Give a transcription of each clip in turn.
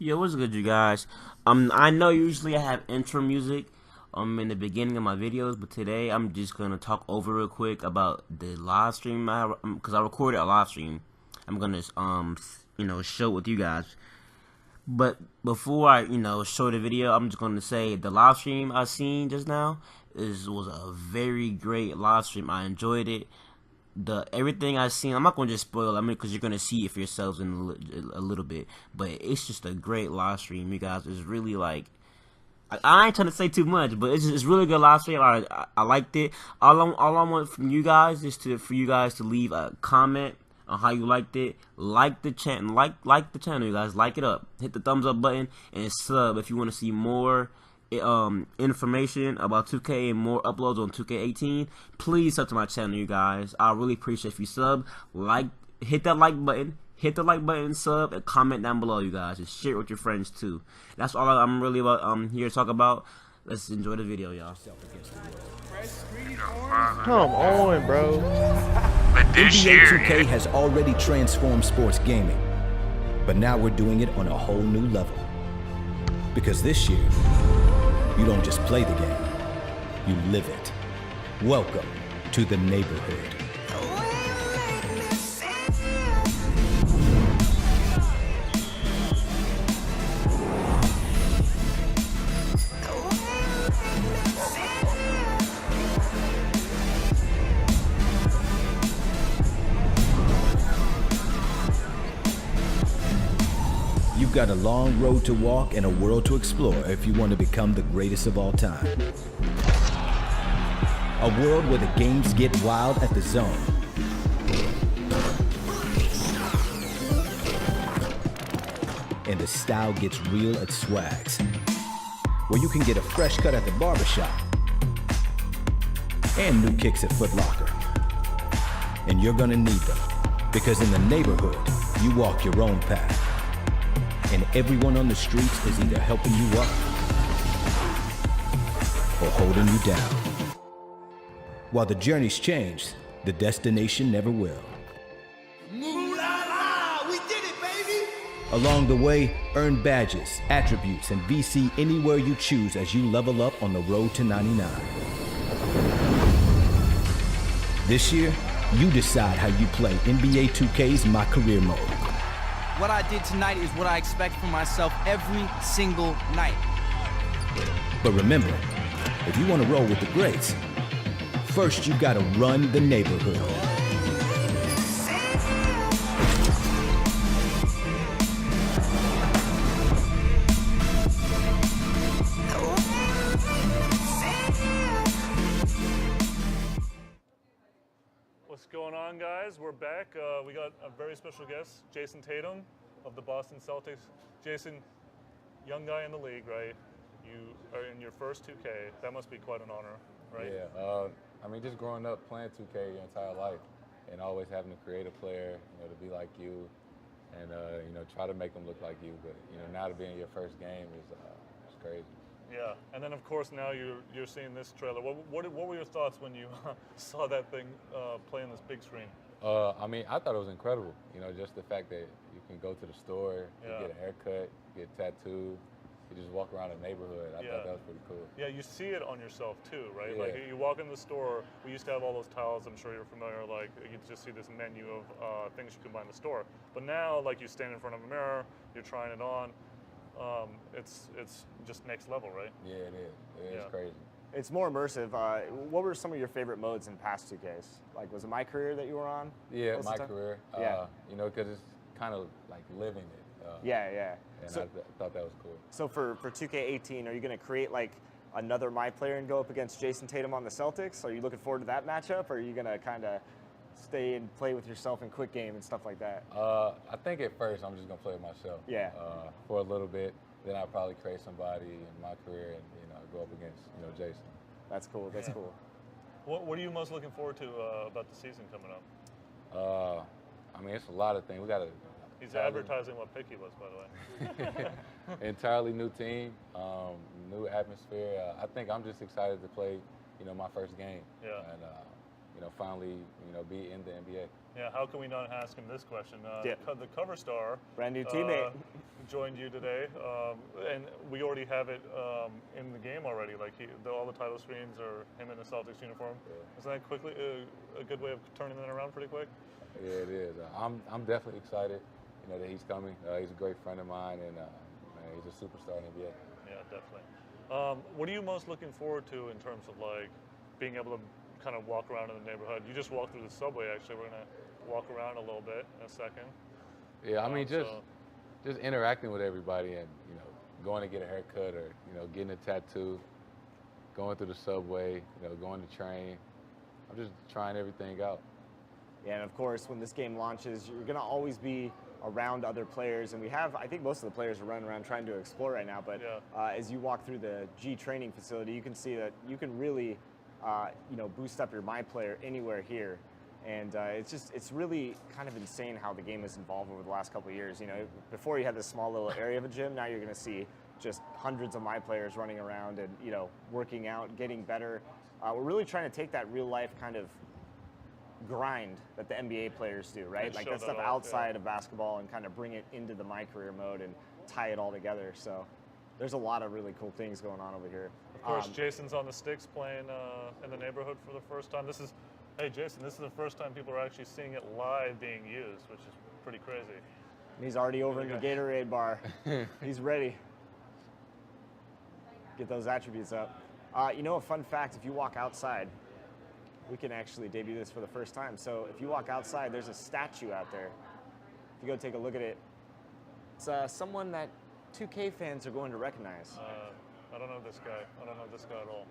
Yo, what's good, you guys? I know usually I have intro music in the beginning of my videos, but today I'm just gonna talk over real quick about the live stream because I recorded a live stream. I'm gonna show it with you guys. But before I show the video, I'm just gonna say the live stream I seen just now was a very great live stream. I enjoyed it. The everything I seen, I'm not gonna just spoil. I mean, because you're gonna see it for yourselves in a little bit. But it's just a great live stream, you guys. It's really like I ain't trying to say too much, but it's really good live stream. I liked it. All I want from you guys is for you guys to leave a comment on how you liked it. Like the channel, like the channel, you guys. Like it up. Hit the thumbs up button and sub if you want to see more information about 2K and more uploads on 2K18. Please sub to my channel, you guys. I really appreciate if you sub, hit that like button, sub, and comment down below, you guys, and share it with your friends too. That's all I'm really here to talk about. Let's enjoy the video, y'all. Come on, bro. But this NBA year, 2K has already transformed sports gaming, but now we're doing it on a whole new level. Because this year, you don't just play the game, you live it. Welcome to the neighborhood. You've got a long road to walk and a world to explore if you want to become the greatest of all time. A world where the games get wild at the zone. And the style gets real at Swags. Where you can get a fresh cut at the barbershop. And new kicks at Foot Locker. And you're gonna need them. Because in the neighborhood, you walk your own path. And everyone on the streets is either helping you up or holding you down. While the journey's changed, the destination never will. Ooh la la, we did it, baby! Along the way, earn badges, attributes, and VC anywhere you choose as you level up on the road to 99. This year, you decide how you play NBA 2K's My Career Mode. What I did tonight is what I expect from myself every single night. But remember, if you want to roll with the greats, first you gotta run the neighborhood. What's going on, guys? We're back. We got a very special guest, Jason Tatum of the Boston Celtics. Jason, young guy in the league, right? You are in your first 2K. That must be quite an honor, right? Yeah, I mean, just growing up playing 2K your entire life and always having to create a player, to be like you and, try to make them look like you. But, now to be in your first game is crazy. Yeah, and then of course now you're seeing this trailer. What were your thoughts when you saw that thing play on this big screen? I mean, I thought it was incredible. Just the fact that you can go to the store, you get a haircut, get tattooed, you just walk around the neighborhood. I thought that was pretty cool. Yeah, you see it on yourself too, right? Yeah. Like you walk in the store, we used to have all those tiles, I'm sure you're familiar, like you just see this menu of things you can buy in the store. But now, like you stand in front of a mirror, you're trying it on, it's just next level, right? Yeah, it is. It is crazy. It's more immersive. What were some of your favorite modes in past 2Ks? Like, was it My Career that you were on? Yeah, My Career. Yeah. Because it's kind of like living it. Yeah. And So, I thought that was cool. so for 2K18, are you going to create like another My Player and go up against Jason Tatum on the Celtics? Are you looking forward to that matchup, or are you going to kind of stay and play with yourself in quick game and stuff like that? I think at first I'm just gonna play with myself. Yeah. For a little bit, then I'll probably create somebody in My Career and go up against Jason. That's cool. That's cool. What are you most looking forward to about the season coming up? I mean, it's a lot of things. We got to. He's advertising what pick he was, by the way. Entirely new team, new atmosphere. I think I'm just excited to play, my first game. Yeah. And finally, be in the NBA. Yeah, how can we not ask him this question? Yeah. The cover star, Brand new teammate, joined you today, and we already have it in the game already. Like all the title screens are him in the Celtics uniform. Yeah. Is that quickly a good way of turning that around pretty quick? Yeah, it is. I'm definitely excited, that he's coming. He's a great friend of mine, and he's a superstar in the NBA. Yeah, definitely. What are you most looking forward to in terms of like being able to kind of walk around in the neighborhood? You just walked through the subway. Actually, we're gonna walk around a little bit in a second. Yeah, I mean, just interacting with everybody, and going to get a haircut, or getting a tattoo, going through the subway, going to train. I'm just trying everything out. Yeah, and of course, when this game launches, you're going to always be around other players. And I think most of the players are running around trying to explore right now. But as you walk through the G training facility, you can see that you can really, boost up your My Player anywhere here. And it's really kind of insane how the game has evolved over the last couple of years. Before you had this small little area of a gym, now you're going to see just hundreds of My Players running around and, working out, getting better. We're really trying to take that real life kind of grind that the NBA players do, right? Like that stuff outside of basketball, and kind of bring it into the My Career mode and tie it all together. So there's a lot of really cool things going on over here. Of course, Jason's on the sticks playing in the neighborhood for the first time. Hey Jason, this is the first time people are actually seeing it live being used, which is pretty crazy. And he's already over in the Gatorade bar. He's ready. Get those attributes up. A fun fact, if you walk outside, we can actually debut this for the first time. So if you walk outside, there's a statue out there. If you go take a look at it, it's someone that 2K fans are going to recognize. I don't know this guy. I don't know this guy at all.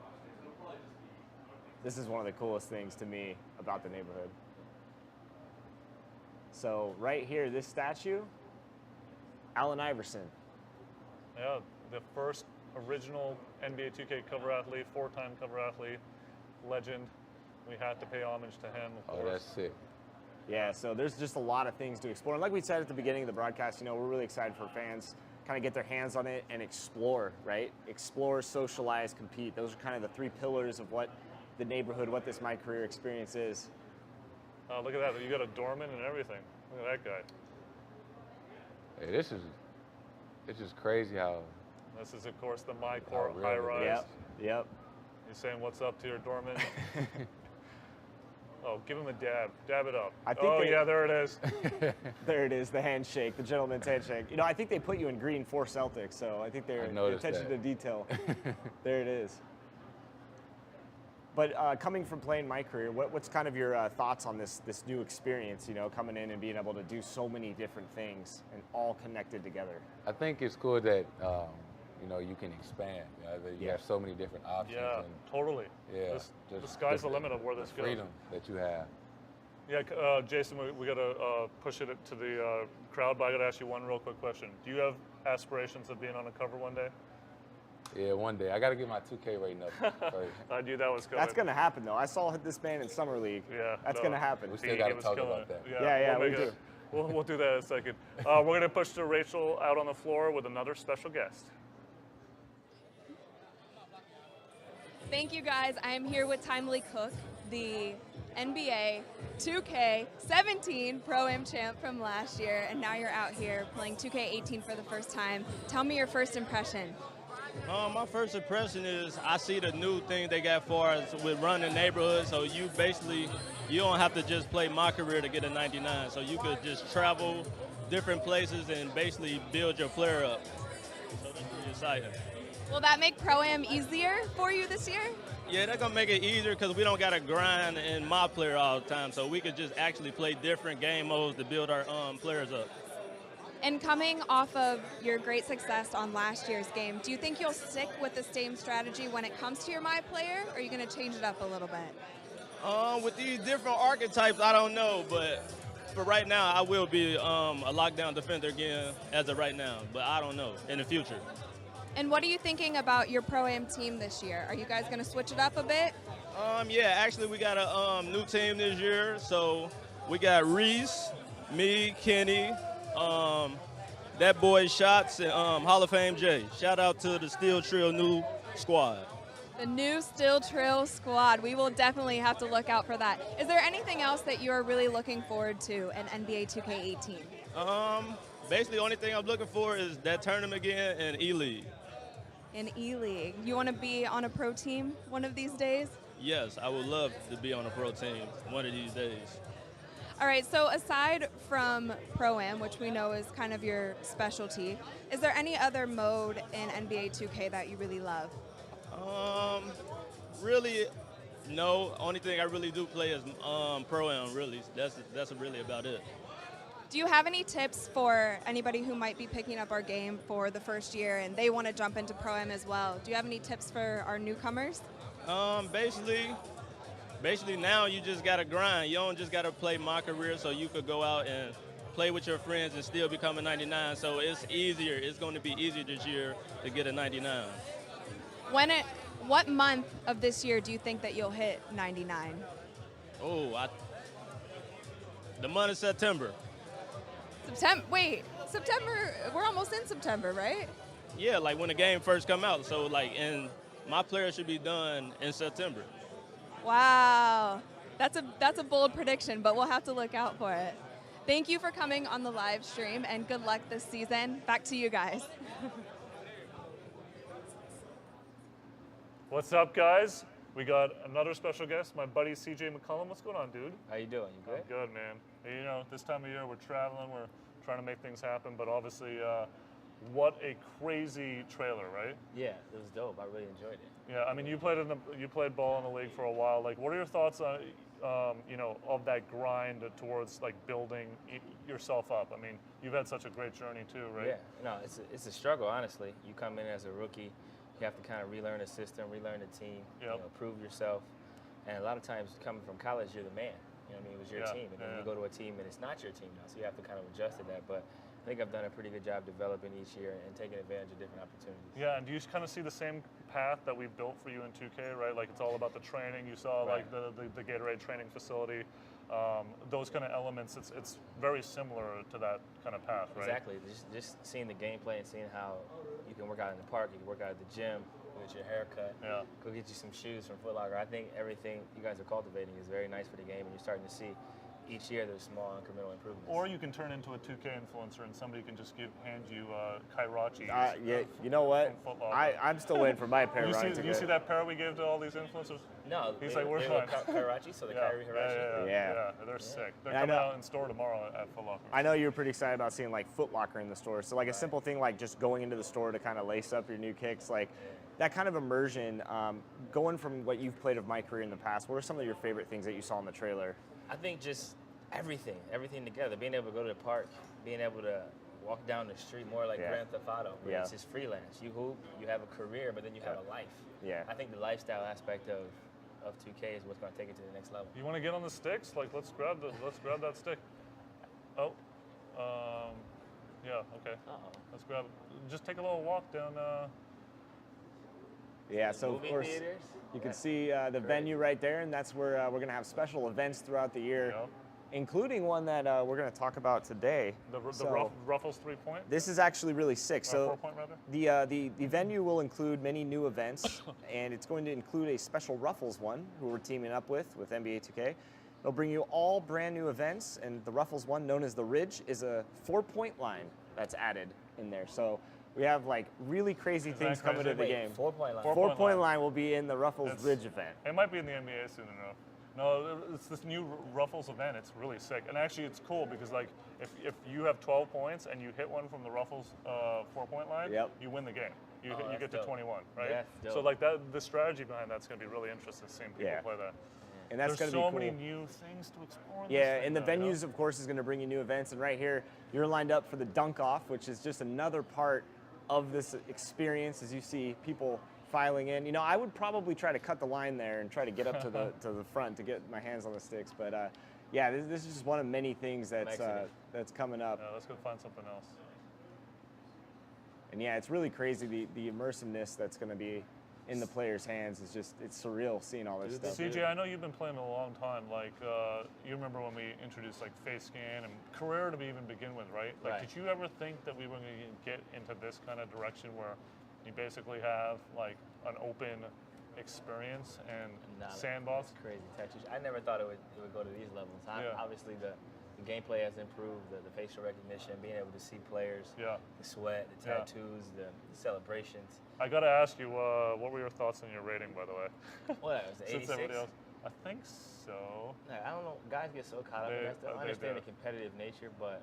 This is one of the coolest things to me about the neighborhood. So right here, this statue, Allen Iverson. Yeah, the first original NBA 2K cover athlete, 4-time cover athlete, legend. We have to pay homage to him, of course. Oh, that's sick. Yeah, so there's just a lot of things to explore. And like we said at the beginning of the broadcast, we're really excited for fans kind of get their hands on it and explore, right? Explore, socialize, compete. Those are kind of the three pillars of what the neighborhood, what this My Career experience is. Look at that. You got a doorman and everything. Look at that guy. Hey, this is crazy how... This is, of course, the My Court high rise. Yep. You're saying what's up to your doorman. Oh, give him a dab. Dab it up. Yeah, there it is. There it is, the handshake, the gentleman's handshake. I think they put you in green for Celtics, so I think they're attention to detail. There it is. But coming from playing My Career, what's kind of your thoughts on this new experience, coming in and being able to do so many different things and all connected together? I think it's cool that you can expand. You have so many different options. Yeah, and, totally. Yeah, the sky's the limit of where this goes. Freedom that you have. Yeah, Jason, we got to push it to the crowd, but I got to ask you one real quick question. Do you have aspirations of being on a cover one day? Yeah, one day. I got to get my 2K rating up first. I knew that was coming. That's going to happen, though. I saw this man in Summer League. Yeah. That's going to happen. We still got to talk about that. Yeah, we do. We'll do that in a second. We're going to push to Rachel out on the floor with another special guest. Thank you, guys. I am here with Timely Cook, the NBA 2K17 Pro-Am champ from last year, and now you're out here playing 2K18 for the first time. Tell me your first impression. My first impression is I see the new thing they got for us with running neighborhoods. So you don't have to just play My Career to get a 99. So you could just travel different places and basically build your player up. So that's pretty exciting. Will that make Pro-Am easier for you this year? Yeah, that's gonna make it easier because we don't gotta grind in My Player all the time. So we could just actually play different game modes to build our players up. And coming off of your great success on last year's game, do you think you'll stick with the same strategy when it comes to your My Player, or are you going to change it up a little bit? With these different archetypes, I don't know, but for right now, I will be a lockdown defender again as of right now, but I don't know in the future. And what are you thinking about your Pro-Am team this year? Are you guys going to switch it up a bit? Yeah, actually, we got a new team this year, so we got Reese, me, Kenny, that boy Shots, and Hall of Fame Jay. Shout out to the Steel Trio new squad. The new Still Trill squad. We will definitely have to look out for that. Is there anything else that you are really looking forward to in NBA 2K18? Basically, the only thing I'm looking for is that tournament again and E-League. In E-League. You want to be on a pro team one of these days? Yes, I would love to be on a pro team one of these days. All right, so aside from Pro-Am, which we know is kind of your specialty, is there any other mode in NBA 2K that you really love? Really, no. Only thing I really do play is Pro-Am, really. That's really about it. Do you have any tips for anybody who might be picking up our game for the first year and they want to jump into Pro-Am as well? Do you have any tips for our newcomers? Basically now you just got to grind. You don't just got to play my career so you could go out and play with your friends and still become a 99. So it's easier. It's going to be easier this year to get a 99. What month of this year do you think that you'll hit 99? The month of September. September, we're almost in September, right? Yeah, like when the game first come out. So and my player should be done in September. Wow, that's a bold prediction, but we'll have to look out for it. Thank you for coming on the live stream and good luck this season. Back to you guys. What's up, guys? We got another special guest, my buddy CJ McCullum. What's going on, dude? How you doing? You good? I'm good, man. Hey, you know, this time of year we're traveling, we're trying to make things happen, but obviously, what a crazy trailer, right? Yeah, it was dope. I really enjoyed it. Yeah, I mean, you played ball in the league for a while. Like, what are your thoughts on, of that grind towards like building yourself up? I mean, you've had such a great journey too, right? Yeah, no, it's a struggle. Honestly, you come in as a rookie, you have to kind of relearn the system, relearn the team, prove yourself. And a lot of times, coming from college, you're the man. You know what I mean? It was your team, and then you go to a team and it's not your team now, so you have to kind of adjust to that. But I think I've done a pretty good job developing each year and taking advantage of different opportunities. Yeah, and do you kind of see the same path that we've built for you in 2K, right? Like, it's all about the training. You saw like the Gatorade training facility, those kind of elements. It's very similar to that kind of path, right? Exactly. Just seeing the gameplay and seeing how you can work out in the park, you can work out at the gym, get your haircut, go get you some shoes from Foot Locker. I think everything you guys are cultivating is very nice for the game, and you're starting to see each year there's small incremental improvements. Or you can turn into a 2K influencer and somebody can just hand you Kairachi. Yeah, you know what? I'm still waiting for my pair. You see that pair we gave to all these influencers? No, he's like, where's mine? Kairachi, so the Kyrie Hirachi. Yeah, they're sick. They're coming out in store tomorrow at Foot Locker. I know you're pretty excited about seeing like Foot Locker in the store. So like a simple thing like just going into the store to kind of lace up your new kicks, like that kind of immersion. Going from what you've played of my career in the past, what are some of your favorite things that you saw in the trailer? I think just everything together. Being able to go to the park, being able to walk down the street, more like Grand Theft Auto. It's just freelance. You hoop, you have a career, but then you have a life. Yeah. I think the lifestyle aspect of 2K is what's going to take it to the next level. You want to get on the sticks? Like, let's grab that stick. Oh, yeah, okay. Let's grab. Just take a little walk down. Yeah, so of course you can see the venue right there, and that's where we're going to have special events throughout the year, including one that we're going to talk about today. The Ruffles 3-point? This is actually really sick. So 4-point rather? the venue will include many new events, and it's going to include a special Ruffles one, who we're teaming up with NBA 2K. They'll bring you all brand new events, and the Ruffles one, known as the Ridge, is a 4-point line that's added in there. So we have like really crazy things coming to the game. 4-point line. 4-point line will be in the Ruffles Ridge event. It might be in the NBA soon enough. No, it's this new Ruffles event. It's really sick, and actually it's cool because like if you have 12 points and you hit one from the Ruffles 4-point line, you win the game. You get to 21, right? Yeah, so like that, the strategy behind that's going to be really interesting seeing people play that. And that's There's going to so be cool. many new things to explore. And the venues, of course, is going to bring you new events. And right here, you're lined up for the dunk off, which is just another part of this experience. As you see people filing in, you know, I would probably try to cut the line there and try to get up to the front to get my hands on the sticks. But yeah, this is just one of many things that's coming up. Yeah, let's go find something else. And yeah, it's really crazy the immersiveness that's going to be in the players' hands is just, it's surreal seeing all this stuff. CJ, I know you've been playing a long time. Like, you remember when we introduced like face scan and career to even begin with, right? Like, did you ever think that we were going to get into this kind of direction where you basically have like an open experience and Nah, sandbox. That's crazy. Tattoos. I never thought it would go to these levels. Obviously, the gameplay has improved, the facial recognition, being able to see players, the sweat, the tattoos, the celebrations. I got to ask you, what were your thoughts on your rating, by the way? What, was it 86? I think so. I don't know. Guys get so caught up in that stuff. I understand the competitive nature, but...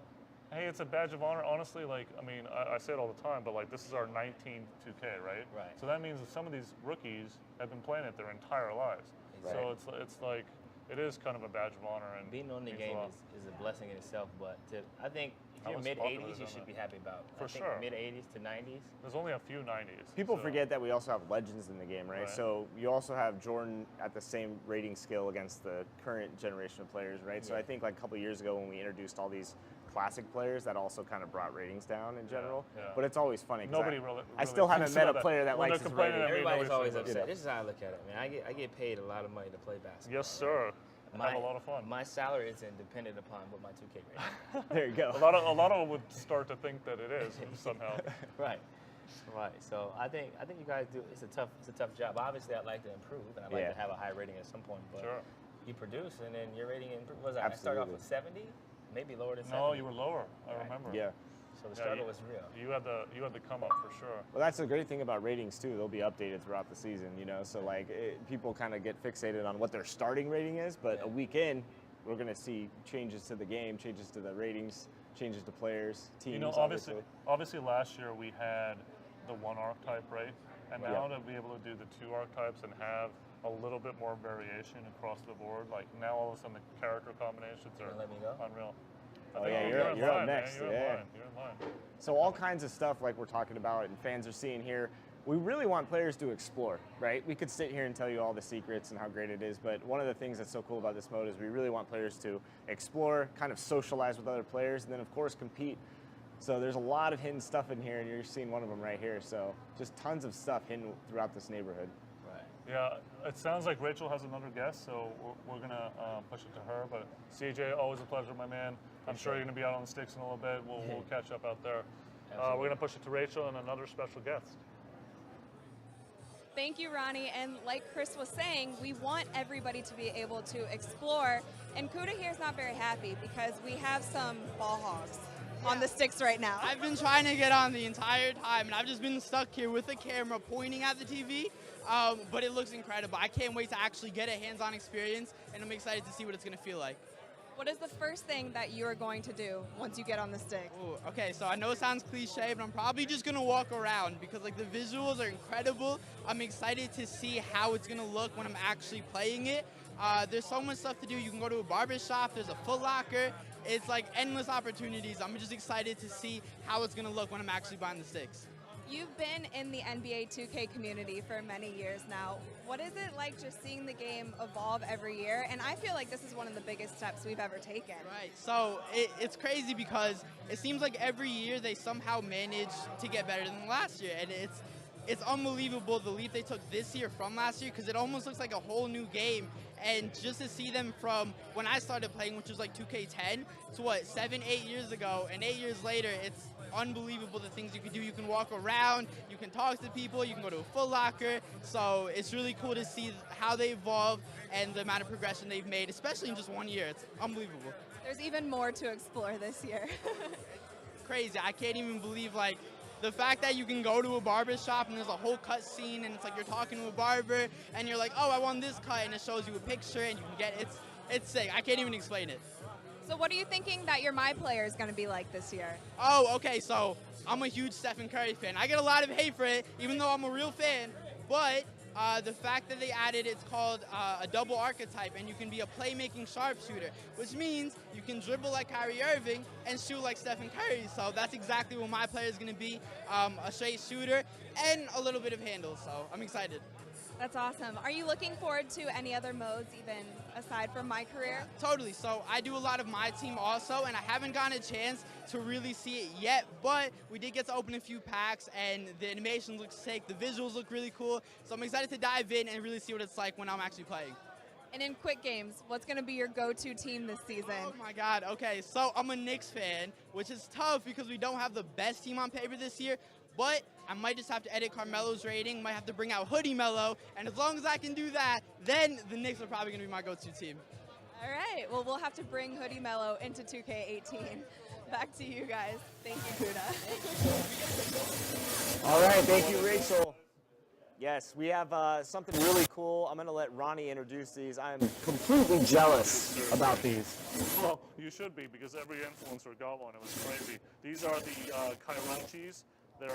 Hey, it's a badge of honor. Honestly, like, I mean, I say it all the time, but like, this is our 19th 2K, right? Right. So that means that some of these rookies have been playing it their entire lives. Right. So it's like, it is kind of a badge of honor. And being on the game is a blessing in itself, but I think if you're mid-80s, you should be happy about. For sure. Mid-80s to 90s. There's only a few 90s. People forget that we also have legends in the game, right? So you also have Jordan at the same rating scale against the current generation of players, right? So I think like a couple years ago when we introduced all these classic players, that also kind of brought ratings down in general. But it's always funny. Nobody I still haven't met a player that likes his rating. Everybody's always upset. This is how I look at it, man. I get paid a lot of money to play basketball. Yes, sir. Have a lot of fun. My salary isn't dependent upon what my 2K rating. There you go. A lot of them would start to think that it is somehow. Right. So I think you guys do. It's a tough job. Obviously, I'd like to improve, and I'd like to have a high rating at some point. But you produce, and then your rating improves. Was I started off with 70, maybe lower than 70. No, you were lower. I remember. Yeah. So the struggle was real. You had the come up for sure. Well, that's the great thing about ratings too. They'll be updated throughout the season, you know. So like people kind of get fixated on what their starting rating is, but a week in, we're going to see changes to the game, changes to the ratings, changes to players, teams. You know, obviously last year we had the one archetype, right? And now to be able to do the two archetypes and have a little bit more variation across the board, like now all of a sudden the character combinations are unreal. Oh yeah, you're up next. You're in line. So all kinds of stuff like we're talking about and fans are seeing here. We really want players to explore, right? We could sit here and tell you all the secrets and how great it is, but one of the things that's so cool about this mode is we really want players to explore, kind of socialize with other players, and then of course compete. So there's a lot of hidden stuff in here, and you're seeing one of them right here. So just tons of stuff hidden throughout this neighborhood. Right. Yeah, it sounds like Rachel has another guest, so we're gonna push it to her. But CJ, always a pleasure, my man. I'm sure you're gonna be out on the sticks in a little bit. We'll catch up out there. We're gonna push it to Rachel and another special guest. Thank you, Ronnie. And like Chris was saying, we want everybody to be able to explore. And Kuda here is not very happy because we have some ball hogs on the sticks right now. I've been trying to get on the entire time, and I've just been stuck here with the camera pointing at the TV, but it looks incredible. I can't wait to actually get a hands-on experience, and I'm excited to see what it's going to feel like. What is the first thing that you are going to do once you get on the stick? Ooh, okay, so I know it sounds cliche, but I'm probably just going to walk around because like the visuals are incredible. I'm excited to see how it's going to look when I'm actually playing it. There's so much stuff to do. You can go to a barbershop, there's a Foot Locker. It's like endless opportunities. I'm just excited to see how it's going to look when I'm actually behind the sticks. You've been in the NBA 2K community for many years now. What is it like just seeing the game evolve every year? And I feel like this is one of the biggest steps we've ever taken. Right, so it's crazy because it seems like every year they somehow manage to get better than last year. And it's unbelievable the leap they took this year from last year because it almost looks like a whole new game. And just to see them from when I started playing, which was like 2K10, to what, 7, 8 years ago, and 8 years later, it's unbelievable the things you can do. You can walk around, you can talk to people, you can go to a Foot Locker. So it's really cool to see how they evolve and the amount of progression they've made, especially in just 1 year. It's unbelievable. There's even more to explore this year. Crazy. I can't even believe, like, the fact that you can go to a barber shop and there's a whole cut scene and it's like you're talking to a barber and you're like, oh, I want this cut, and it shows you a picture and you can get it. It's sick. I can't even explain it. So what are you thinking that your My Player is going to be like this year? Oh, okay, so I'm a huge Stephen Curry fan. I get a lot of hate for it, even though I'm a real fan, but the fact that they added it's called a double archetype, and you can be a playmaking sharpshooter, which means you can dribble like Kyrie Irving and shoot like Stephen Curry. So that's exactly what My Player is going to be, a straight shooter and a little bit of handle, so I'm excited. That's awesome. Are you looking forward to any other modes even aside from My Career? Totally. So I do a lot of My Team also, and I haven't gotten a chance to really see it yet, but we did get to open a few packs, and the animations look sick, the visuals look really cool, so I'm excited to dive in and really see what it's like when I'm actually playing. And in quick games, what's going to be your go-to team this season? Oh my God, okay, so I'm a Knicks fan, which is tough because we don't have the best team on paper this year, But I might just have to edit Carmelo's rating, might have to bring out Hoodie Melo, and as long as I can do that, then the Knicks are probably going to be my go-to team. All right, well, we'll have to bring Hoodie Mello into 2K18. Back to you guys. Thank you, Kuda. All right, thank you, Rachel. Yes, we have something really cool. I'm going to let Ronnie introduce these. I am completely jealous about these. Well, you should be, because every influencer got one. It was crazy. These are the Kairachis. They're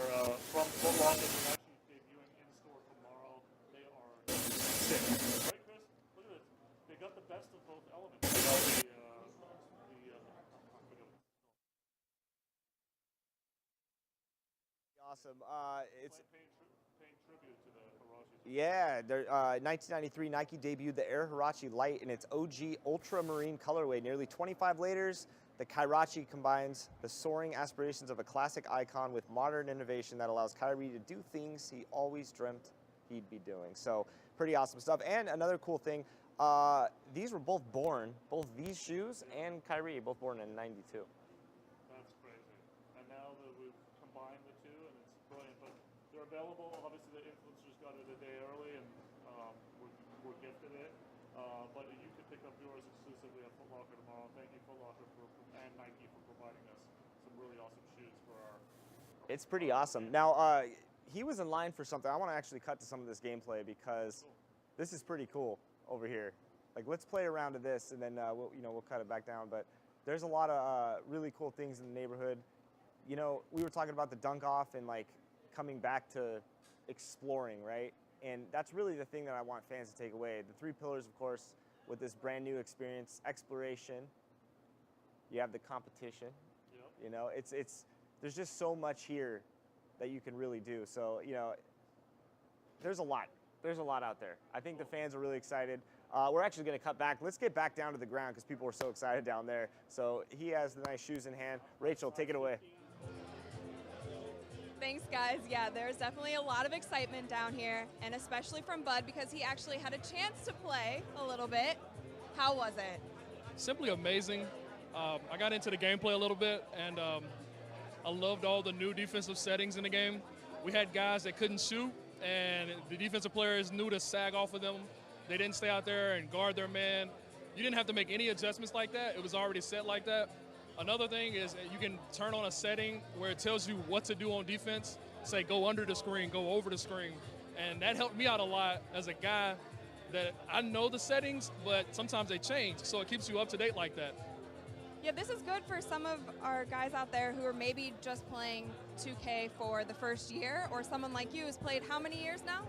from Foot Locker. They're actually debuting in store tomorrow. They are sick. Right, Chris? Look at this. They got the best of both elements. They got Awesome. It's paying tribute to the Hirachis. yeah. 1993 Nike debuted the Air Hirachi Light in its OG ultramarine colorway. Nearly 25 laters, the Kairachi combines the soaring aspirations of a classic icon with modern innovation that allows Kyrie to do things he always dreamt he'd be doing. So pretty awesome stuff. And another cool thing, these were both these shoes and Kyrie, both born in '92. That's crazy. And now that we've combined the two, and it's brilliant. But they're available. Obviously, the influencers got it a day early, and we're gifted it. But you can pick up yours exclusively at Foot Locker tomorrow. Thank you, Foot Locker, and Nike for providing us some really awesome shoes for our. It's pretty awesome. Now, he was in line for something. I want to actually cut to some of this gameplay because this is pretty cool over here. Like, let's play around to this, and then we'll cut it back down. But there's a lot of really cool things in the neighborhood. You know, we were talking about the dunk off and like coming back to exploring, right? And that's really the thing that I want fans to take away. The three pillars, of course, with this brand new experience: exploration. You have the competition. Yep. You know, there's just so much here that you can really do. So, you know, there's a lot out there. I think the fans are really excited. We're actually going to cut back. Let's get back down to the ground because people are so excited down there. So he has the nice shoes in hand. Rachel, take it away. Thanks, guys. Yeah, there's definitely a lot of excitement down here, and especially from Bud because he actually had a chance to play a little bit. How was it? Simply amazing. I got into the gameplay a little bit, and I loved all the new defensive settings in the game. We had guys that couldn't shoot, and the defensive players knew to sag off of them. They didn't stay out there and guard their man. You didn't have to make any adjustments like that. It was already set like that. Another thing is you can turn on a setting where it tells you what to do on defense. Say, go under the screen, go over the screen. And that helped me out a lot as a guy that I know the settings, but sometimes they change. So it keeps you up to date like that. Yeah, this is good for some of our guys out there who are maybe just playing 2K for the first year, or someone like you who's played how many years now?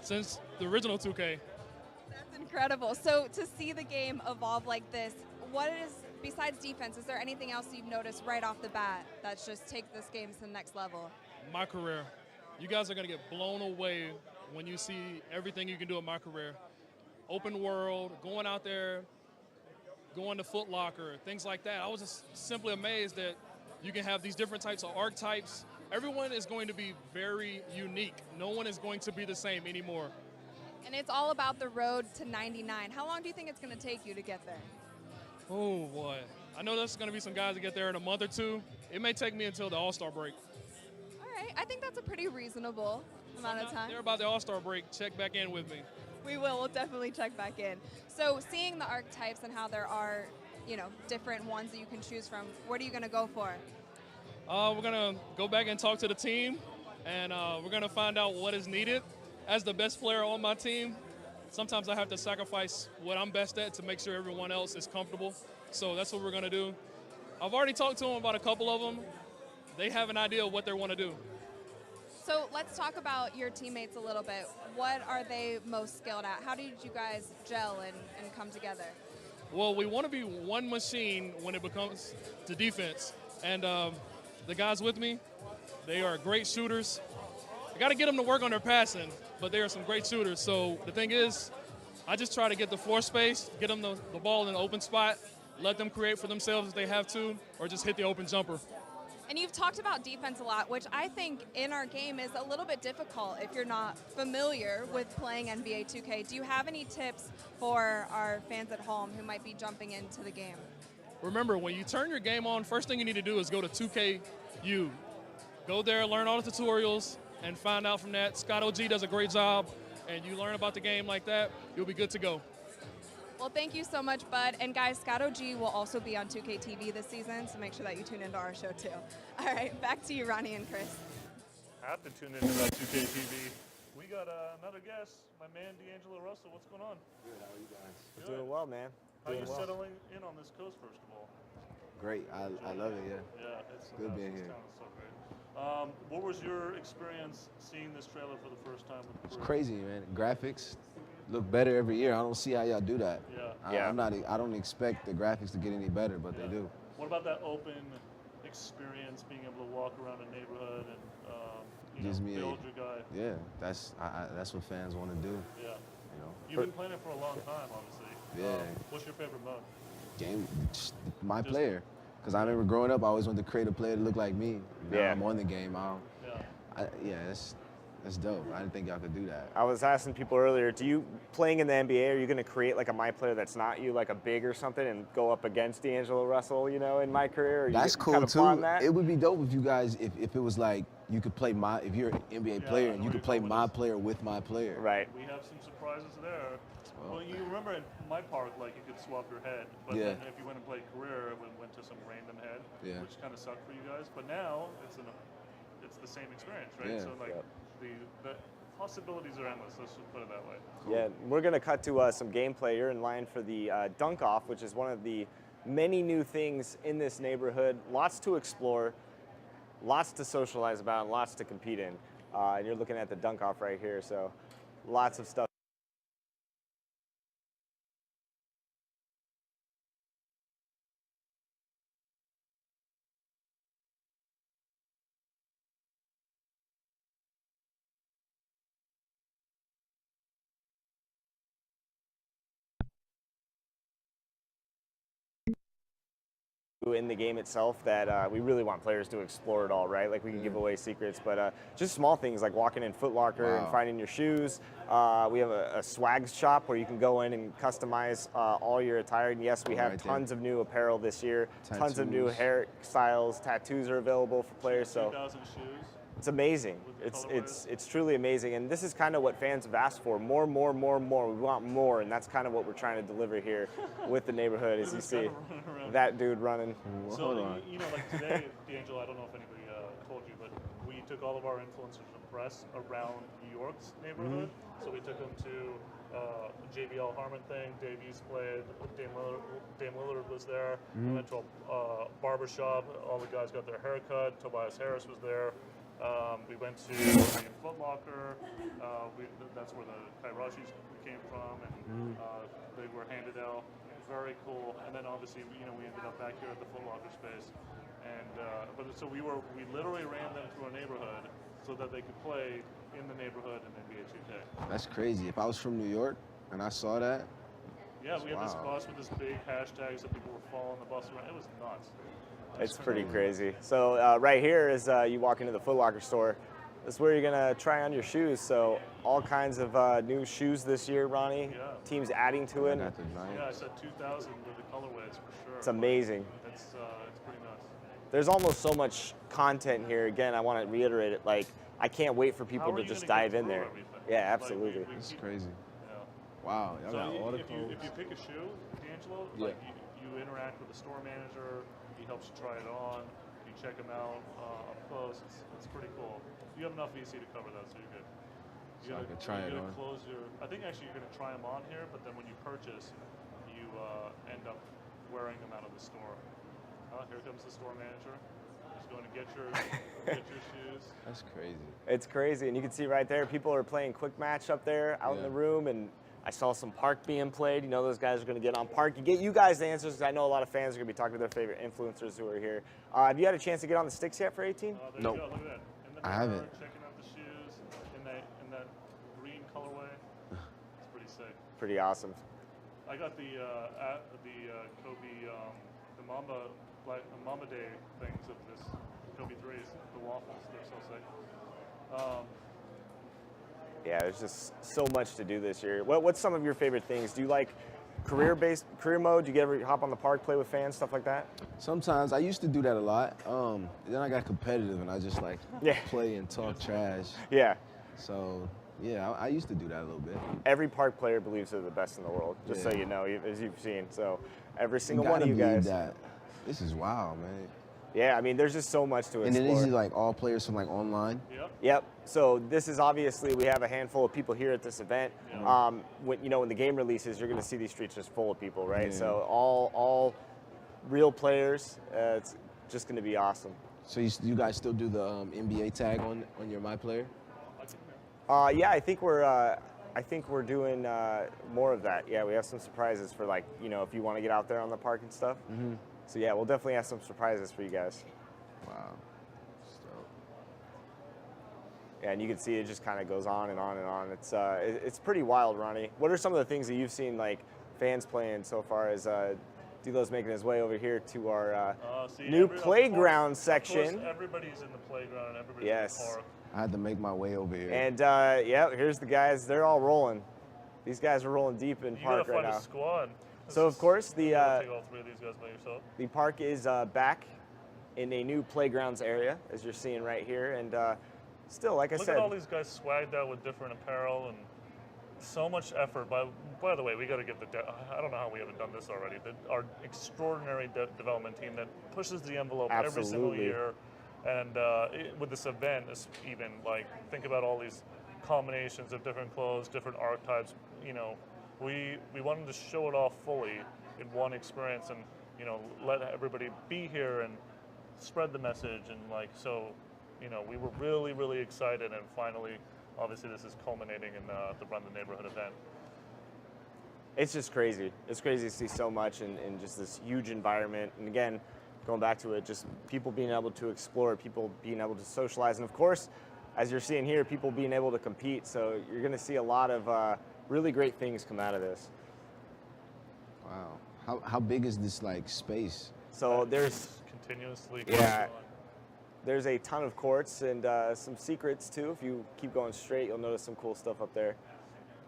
Since the original 2K. That's incredible. So to see the game evolve like this, what is, besides defense, is there anything else you've noticed right off the bat that's just take this game to the next level? My career. You guys are going to get blown away when you see everything you can do in my career. Open world, going out there, going to Foot Locker, things like that. I was just simply amazed that you can have these different types of archetypes. Everyone is going to be very unique. No one is going to be the same anymore. And it's all about the road to 99. How long do you think it's going to take you to get there? Oh, boy. I know there's going to be some guys that get there in a month or two. It may take me until the All-Star break. All right. I think that's a pretty reasonable amount of time. They're about the All-Star break. Check back in with me. We will. We'll definitely check back in. So seeing the archetypes and how there are, you know, different ones that you can choose from, what are you going to go for? We're going to go back and talk to the team, and we're going to find out what is needed. As the best player on my team, sometimes I have to sacrifice what I'm best at to make sure everyone else is comfortable. So that's what we're going to do. I've already talked to them about a couple of them. They have an idea of what they want to do. So let's talk about your teammates a little bit. What are they most skilled at? How did you guys gel and come together? Well, we want to be one machine when it comes to defense. And the guys with me, they are great shooters. I got to get them to work on their passing, but they are some great shooters. So the thing is, I just try to get the floor space, get them the ball in an open spot, let them create for themselves if they have to, or just hit the open jumper. And you've talked about defense a lot, which I think in our game is a little bit difficult if you're not familiar with playing NBA 2K. Do you have any tips for our fans at home who might be jumping into the game? Remember, when you turn your game on, first thing you need to do is go to 2KU. Go there, learn all the tutorials, and find out from that. Scott OG does a great job, and you learn about the game like that, you'll be good to go. Well, thank you so much, Bud. And guys, Scott OG will also be on 2K TV this season, so make sure that you tune into our show too. All right, back to you, Ronnie and Chris. Have to tune into that 2K TV. We got another guest, my man D'Angelo Russell. What's going on? Good. How are you guys? Good. Doing well, man. How are you Doing well. settling in on this coast, first of all? Great. I love it. Yeah. Yeah, it's good being here. This town is so great. What was your experience seeing this trailer for the first time with the It's crew? crazy, man. Graphics look better every year. I don't see how y'all do that. Yeah. I don't expect the graphics to get any better, but they do. What about that open experience, being able to walk around a neighborhood and Gives me build your guy? Yeah, that's what fans want to do. Yeah. You know. You've been playing it for a long time, obviously. Yeah. What's your favorite mode? Game, my player. Because I remember growing up, I always wanted to create a player to look like me. Now Yeah. I'm on the game. That's dope. I didn't think y'all could do that. I was asking people earlier, playing in the NBA, are you going to create like a my player that's not you, like a big or something, and go up against D'Angelo Russell, in my career? Or That's cool kind of too. plotting that? It would be dope if you guys, if it was like you could play if you're an NBA player and you could play my player with my player. Right. We have some surprises there. Well, you remember in Mypark, like you could swap your head, but Yeah. then if you went and played career, it went to some random head, Yeah. which kind of sucked for you guys. But now it's the same experience, right? Yeah. So like the possibilities are endless. Let's just put it that way. Yeah, we're going to cut to some gameplay. You're in line for the dunk off, which is one of the many new things in this neighborhood. Lots to explore, lots to socialize about, and lots to compete in. And you're looking at the dunk off right here, so lots of stuff. In the game itself that we really want players to explore it all, right? Like we can give away secrets, but just small things like walking in Foot Locker and finding your shoes. We have a swags shop where you can go in and customize all your attire. And yes, we have tons of new apparel this year, tons of new hairstyles, tattoos are available for players. So 2,000 shoes. it's amazing. It's truly amazing, and this is kind of what fans have asked for. More. We want more, and that's kind of what we're trying to deliver here with the neighborhood, as you see that dude running. So like today, D'Angelo, I don't know if anybody told you, but we took all of our influencers and press around New York's neighborhood. So we took them to JBL Harmon thing. Dave East played. Dame Lillard was there. We went to a barbershop. All the guys got their hair cut. Tobias Harris was there. We went to Foot Locker. That's where the Kairashis came from, and they were handed out. Very cool. And then obviously, we ended up back here at the Foot Locker space. And so we literally ran them through a neighborhood so that they could play in the neighborhood in NBA 2K. That's crazy. If I was from New York and I saw that. Yeah, we had this bus with this big hashtags that people were following the bus around. It was nuts. It's pretty crazy. So right here is you walk into the Foot Locker store. This is where you're gonna try on your shoes. So all kinds of new shoes this year, Ronnie. Yeah. Teams adding to it. Yeah, I said 2,000 with the colorways for sure. It's amazing. It's pretty nuts. There's almost so much content here. Again, I want to reiterate it. Like I can't wait for people to just dive in there. Yeah, absolutely. It's crazy. Yeah. Wow. Y'all got all the if you pick a shoe, D'Angelo, like you interact with the store manager. He helps you try it on. You check them out up close. It's pretty cool. You have enough VC to cover that, so you're good. So I can try it on. I think actually you're gonna try them on here, but then when you purchase, you end up wearing them out of the store. Here comes the store manager. He's going to get your shoes. That's crazy. It's crazy, and you can see right there, people are playing quick match up there out in the room, and I saw some Park being played. Those guys are going to get on Park. You get you guys the answers, because I know a lot of fans are going to be talking to their favorite influencers who are here. Have you had a chance to get on the sticks yet for 18? No. Look at that. I haven't. Checking out the shoes in that green colorway. It's pretty sick. Pretty awesome. I got the Kobe the Mamba Day things of this Kobe 3s, the waffles. They're so sick. Yeah, there's just so much to do this year. What's some of your favorite things? Do you like career mode? Do you ever hop on the park, play with fans, stuff like that? Sometimes. I used to do that a lot. Then I got competitive and I just like play and talk trash. Yeah. So yeah, I used to do that a little bit. Every park player believes they're the best in the world, just so you know, as you've seen. So every single one of you guys. That. This is wild, man. Yeah, I mean, there's just so much to explore. And then these are like all players from like online? Yep. So this is obviously, we have a handful of people here at this event. When the game releases, you're going to see these streets just full of people, right? Yeah. So all real players. It's just going to be awesome. So you guys still do the NBA tag on your MyPlayer? Yeah, I think we're doing more of that. Yeah, we have some surprises for if you want to get out there on the park and stuff. Mm-hmm. So yeah, we'll definitely have some surprises for you guys. Wow. Yeah, and you can see it just kind of goes on and on and on. It's pretty wild, Ronnie. What are some of the things that you've seen fans playing so far as D'Lo's making his way over here to our new playground section? Of course, everybody's in the playground and everybody's in the park. I had to make my way over here. And here's the guys. They're all rolling. These guys are rolling deep in park right now. You gotta find a squad. So of course take all three of these guys by yourself. The park is back in a new playgrounds area, as you're seeing right here, and still, like I said, look at all these guys swagged out with different apparel and so much effort. By the way, we got to give I don't know how we haven't done this already. Our extraordinary development team that pushes the envelope every single year, and with this event, even think about all these combinations of different clothes, different archetypes. We wanted to show it off fully in one experience, and let everybody be here and spread the message, and we were really, really excited, and finally, obviously, this is culminating in the Run the Neighborhood event. It's just crazy. It's crazy to see so much in just this huge environment. And again, going back to it, just people being able to explore, people being able to socialize, and of course, as you're seeing here, people being able to compete. So you're going to see a lot of really great things come out of this. Wow. How big is this space? So there's continuously. There's a ton of courts and some secrets too. If you keep going straight, you'll notice some cool stuff up there.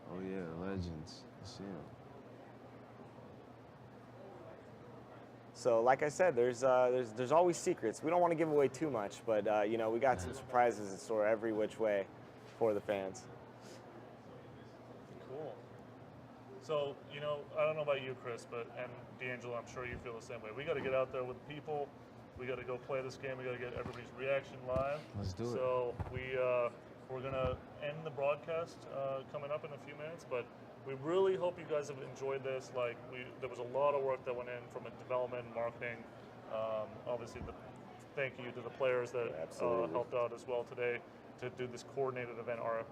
Oh yeah, legends. I see them. So like I said, there's always secrets. We don't want to give away too much, but we got some surprises in store every which way for the fans. Cool. So I don't know about you, Chris, and D'Angelo, I'm sure you feel the same way. We got to get out there with people. We got to go play this game. We got to get everybody's reaction live. Let's do it. So we're gonna end the broadcast coming up in a few minutes, but we really hope you guys have enjoyed this. There was a lot of work that went in from a development, marketing. Obviously, thank you to the players that helped out as well today to do this coordinated event. Our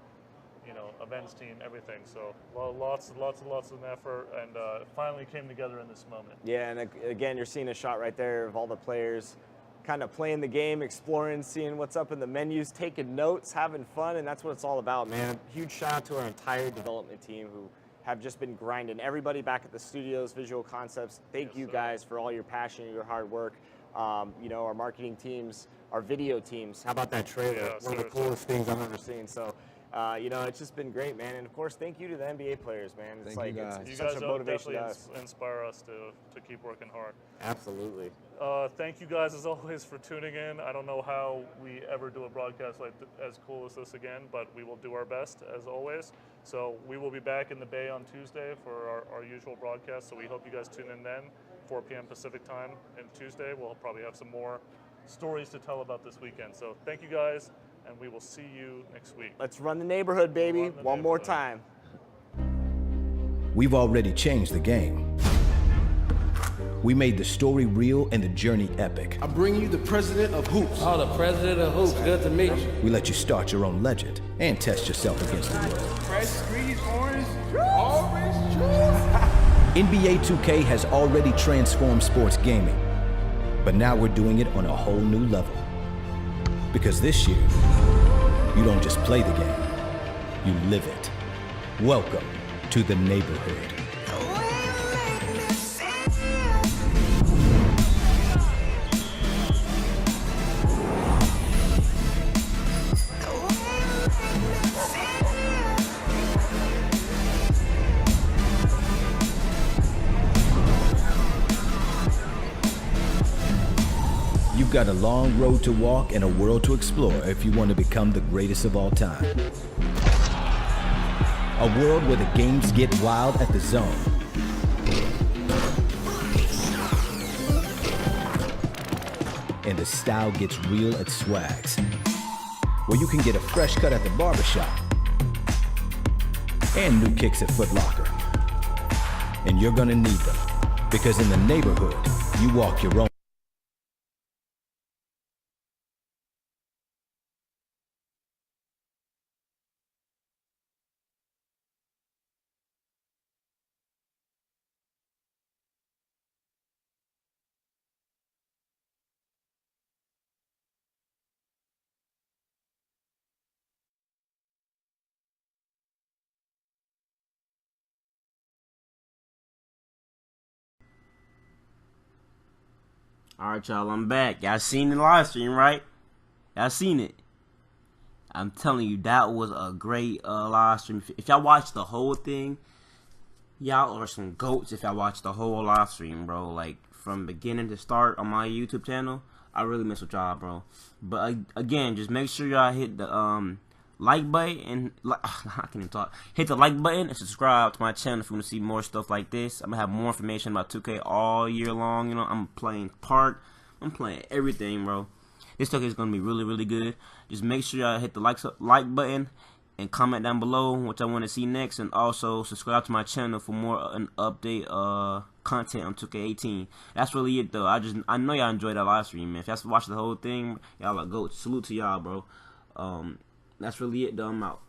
events team, everything. So lots of effort, and it finally came together in this moment. Yeah, and again, you're seeing a shot right there of all the players kind of playing the game, exploring, seeing what's up in the menus, taking notes, having fun, and that's what it's all about, man. Huge shout out to our entire development team who have just been grinding. Everybody back at the studios, Visual Concepts, thank you guys for all your passion, your hard work. Our marketing teams, our video teams. How about that trailer? Yeah, one of the coolest things I've ever seen. So, it's just been great, man. And of course, thank you to the NBA players, man. It's You such guys a motivation to us. inspire us to keep working hard. Absolutely. Thank you guys as always for tuning in. I don't know how we ever do a broadcast as cool as this again, but we will do our best as always. So we will be back in the Bay on Tuesday for our usual broadcast. So we hope you guys tune in then, 4 p.m. Pacific time, and Tuesday we'll probably have some more stories to tell about this weekend. So thank you guys, and we will see you next week. Let's run the neighborhood, baby. One more time. We've already changed the game. We made the story real and the journey epic. I bring you the president of hoops. Oh, the president of hoops. Good to meet you. We let you start your own legend and test yourself against the world. Fresh squeeze, orange juice. NBA 2K has already transformed sports gaming, but now we're doing it on a whole new level. Because this year, you don't just play the game, you live it. Welcome to the neighborhood. got a long road to walk and a world to explore if you want to become the greatest of all time. A world where the games get wild at the Zone. And the style gets real at Swags, where you can get a fresh cut at the barbershop and new kicks at Foot Locker. And you're gonna need them, because in the neighborhood, you walk your own. Alright, y'all, I'm back. Y'all seen the live stream, right? Y'all seen it. I'm telling you, that was a great live stream. If y'all watched the whole thing, y'all are some goats if y'all watched the whole live stream, bro. Like, from beginning to start on my YouTube channel, I really mess with y'all, bro. But, again, just make sure y'all hit the like button and I can't even talk. Hit the like button and subscribe to my channel if you want to see more stuff like this. I'm gonna have more information about 2K all year long. You know, I'm playing Park. I'm playing everything, bro. This 2K is gonna be really, really good. Just make sure y'all hit the like button and comment down below what I want to see next, and also subscribe to my channel for more update content on 2K18. That's really it, though. I know y'all enjoyed that live stream, man. If y'all watched the whole thing, y'all are goats. Salute to y'all, bro. That's really it, though. I'm out.